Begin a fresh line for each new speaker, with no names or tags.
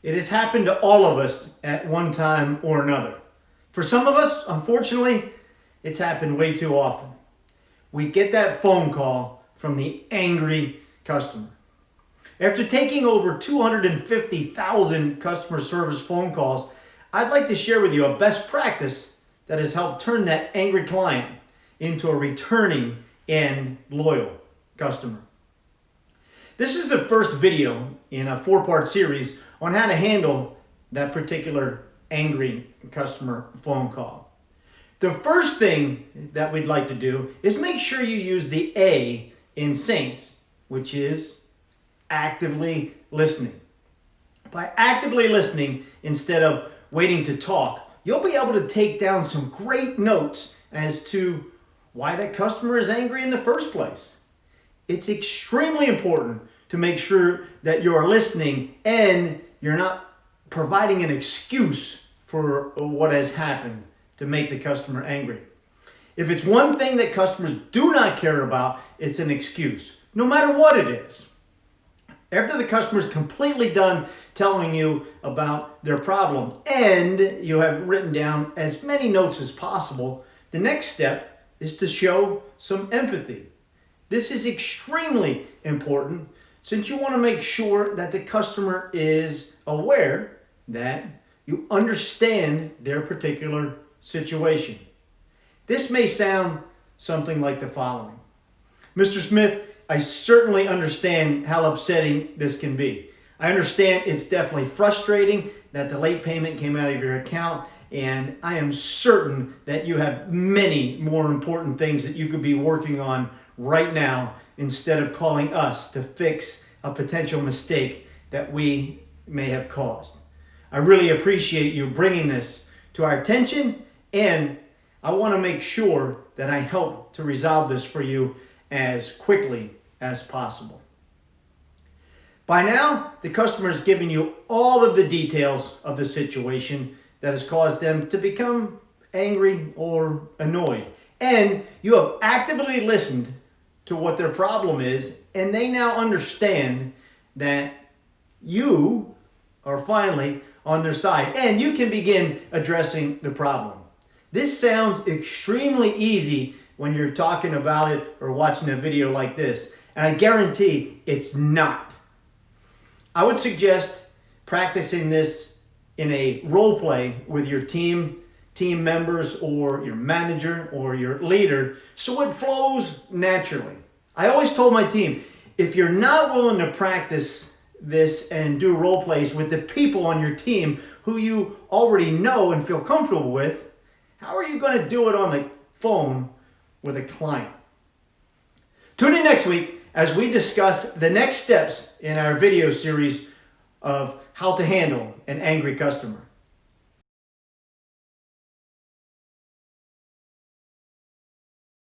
It has happened to all of us at one time or another. For some of us, unfortunately, it's happened way too often. We get that phone call from the angry customer. After taking over 250,000 customer service phone calls, I'd like to share with you a best practice that has helped turn that angry client into a returning and loyal customer. This is the first video in a 4-part series on how to handle that particular angry customer phone call. The first thing that we'd like to do is make sure you use the A in Saints, which is actively listening. By actively listening instead of waiting to talk, you'll be able to take down some great notes as to why that customer is angry in the first place. It's extremely important to make sure that you're listening and you're not providing an excuse for what has happened to make the customer angry. If it's one thing that customers do not care about, it's an excuse, no matter what it is. After the customer is completely done telling you about their problem and you have written down as many notes as possible, the next step is to show some empathy. This is extremely important since you want to make sure that the customer is aware that you understand their particular situation. This may sound something like the following. Mr. Smith, I certainly understand how upsetting this can be. I understand it's definitely frustrating that the late payment came out of your account, and I am certain that you have many more important things that you could be working on right now instead of calling us to fix a potential mistake that we may have caused. I really appreciate you bringing this to our attention, and I want to make sure that I help to resolve this for you as quickly as possible. By now, the customer has given you all of the details of the situation that has caused them to become angry or annoyed. And you have actively listened to what their problem is, and they now understand that you are finally on their side, and you can begin addressing the problem. This sounds extremely easy when you're talking about it or watching a video like this, and I guarantee it's not. I would suggest practicing this in a role play with your team members or your manager or your leader so it flows naturally. I always told my team, if you're not willing to practice this and do role plays with the people on your team who you already know and feel comfortable with, how are you going to do it on the phone with a client? Tune in next week as we discuss the next steps in our video series of how to handle an angry customer.